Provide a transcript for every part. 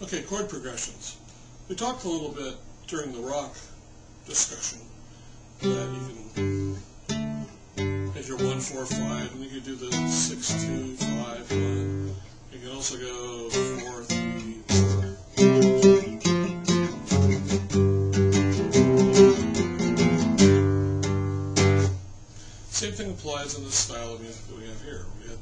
Okay, chord progressions. We talked a little bit during the rock discussion that you can, if you're 1, 4, 5, and you can do the 6, 2, 5, 1. You can also go 4, 3, 4. Same thing applies in this style of music that we have here. We have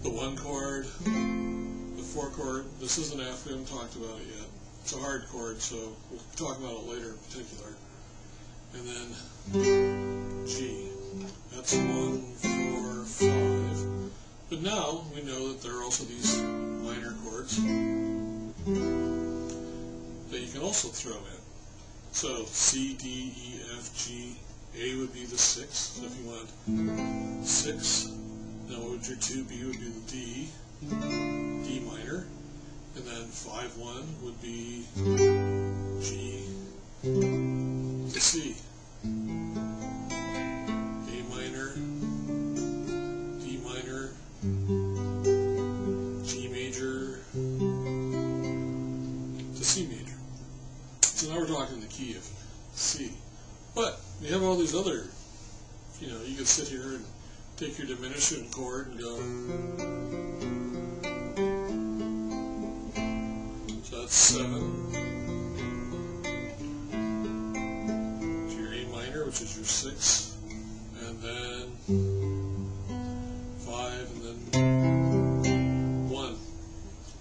the 1 chord, the 4 chord. This is an F. We haven't talked about it yet. It's a hard chord, so we'll talk about it later in particular. And then G. That's 1, 4, 5. But now we know that there are also these minor chords that you can also throw in. So C, D, E, F, G, A would be the 6. So if you want 6, now what would your 2B would be the D, D minor, and then 5, 1 would be G to C, A minor, D minor, G major to C major. So now we're talking the key of C. But we have all these other, you could sit here and take your diminishing chord and go. So that's 7. To your A minor, which is your 6. And then 5, and then 1.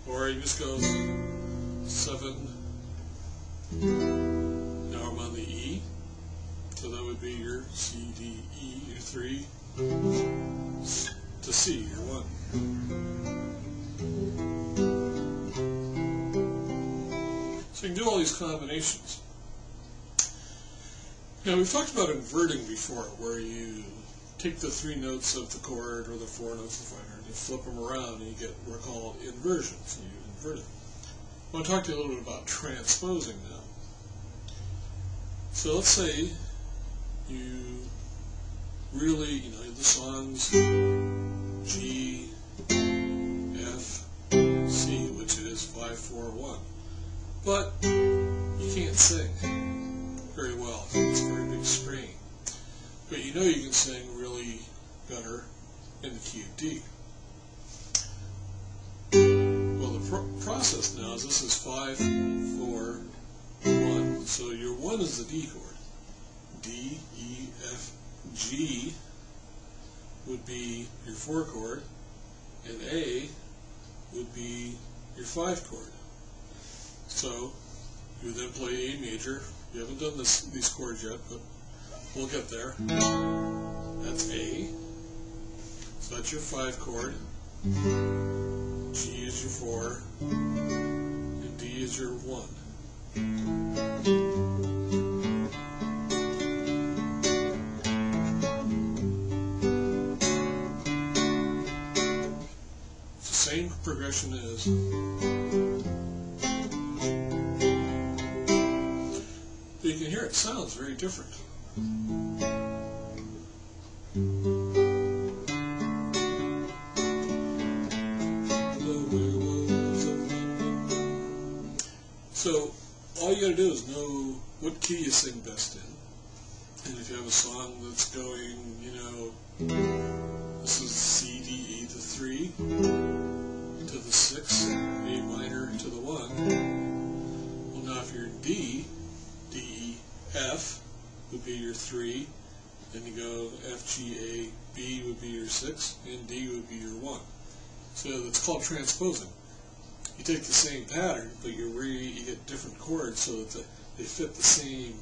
Or you just go 7. Now I'm on the E, so that would be your C, D, E, your 3, to C, your 1. So you can do all these combinations. Now we've talked about inverting before, where you take the 3 notes of the chord, or the 4 notes of the 5 notes, and you flip them around, and you get what are called inversions, and you invert it. I want to talk to you a little bit about transposing now. So let's say you really, the song's G, F, C, which is 5, 4, 1. But you can't sing very well. It's a very big strain. But you can sing really better in the key of D. Well, the process now is this is 5, 4, 1. So your 1 is the D chord. D, E, F, G would be your 4 chord, and A would be your 5 chord. So you then play A major. We haven't done these chords yet, but we'll get there. That's A. So that's your 5 chord. G is your 4, and D is your 1. It's the same progression as. But you can hear it sounds very different. So all you got to do is know what key you sing best in. And if you have a song that's going, this is C, D, E to 3, to the 6, A minor to the 1. Well, now if you're in D, D, E, F would be your 3, then you go F, G, A, B would be your 6, and D would be your 1. So that's called transposing. You take the same pattern, but you get different chords so that they fit the same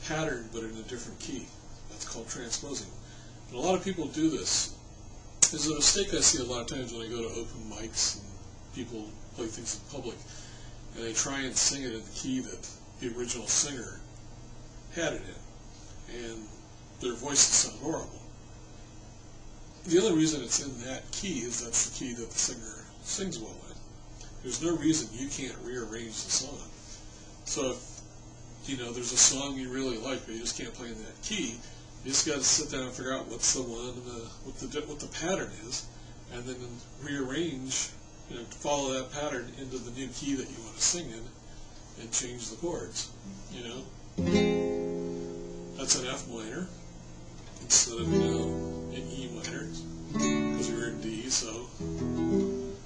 pattern, but in a different key. That's called transposing. And a lot of people do this. There's a mistake I see a lot of times when I go to open mics and people play things in public, and they try and sing it in the key that the original singer had it in, and their voices sound horrible. The other reason it's in that key is that's the key that the singer sings well in. There's no reason you can't rearrange the song. So if there's a song you really like, but you just can't play in that key, you just got to sit down and figure out what's the one, what the pattern is, and then rearrange, follow that pattern into the new key that you want to sing in, and change the chords. That's an F minor instead of an E minor, because we were in D. So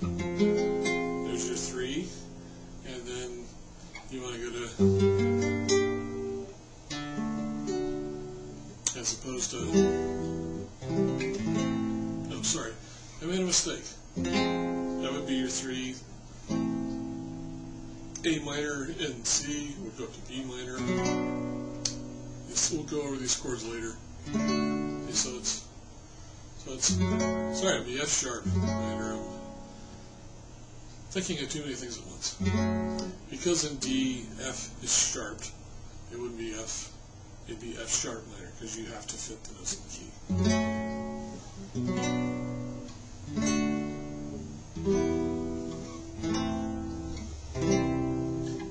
there's your 3, and then you want to go to, as opposed to, oh sorry, I made a mistake. That would be your 3, A minor and C would go up to B minor. We'll go over these chords later. Okay, so it's sorry, it'd be F sharp minor. I'm thinking of too many things at once. Because in D, F is sharped, it wouldn't be F, it'd be F sharp minor, because you have to fit the notes in the key.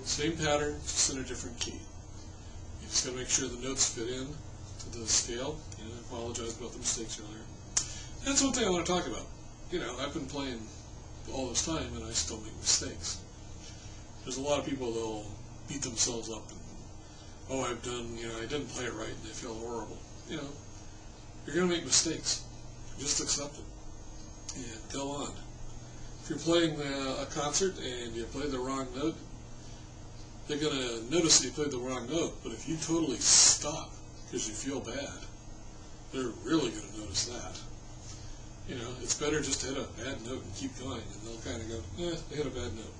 Same pattern, just in a different key. You just got to make sure the notes fit in to the scale. I apologize about the mistakes earlier. That's one thing I want to talk about. I've been playing all this time and I still make mistakes. There's a lot of people that'll beat themselves up and, I didn't play it right and they feel horrible. You're going to make mistakes. Just accept it and go on. If you're playing a concert and you play the wrong note, they're going to notice that you played the wrong note, but if you totally stop because you feel bad, they're really going to notice that. It's better just to hit a bad note and keep going, and they'll kind of go, they hit a bad note.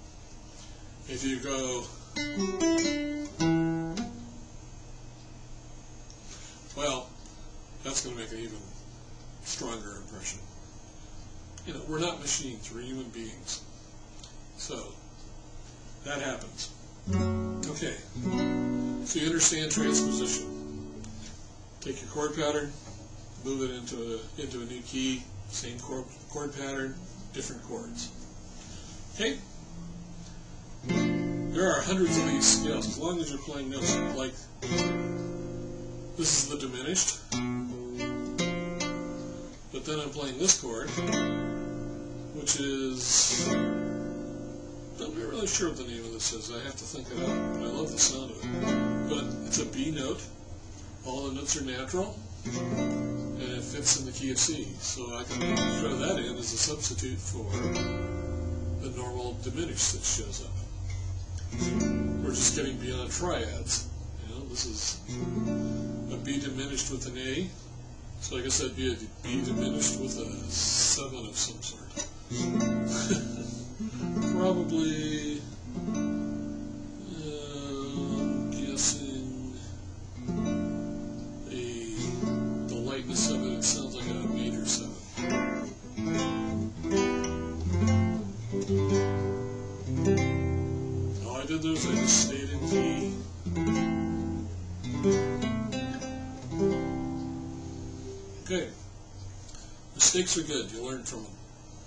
If you go, well, that's going to make an even stronger impression. We're not machines, we're human beings. So, that happens. Okay, so you understand transposition. Take your chord pattern, move it into a new key, same chord pattern, different chords. Okay? There are hundreds of these scales, as long as you're playing notes. Like, this is the diminished, but then I'm playing this chord, which is, I'm not really sure what the name of this is. I have to think it out, but I love the sound of it. But it's a B note. All the notes are natural, and it fits in the key of C. So I can throw that in as a substitute for the normal diminished that shows up. We're just getting beyond triads. This is a B diminished with an A. So I guess that'd be a B diminished with a 7 of some sort. Probably, I'm guessing the lightness of it sounds like a major 7. All I did there was I just stayed in key. Okay. Mistakes are good. You learn from them.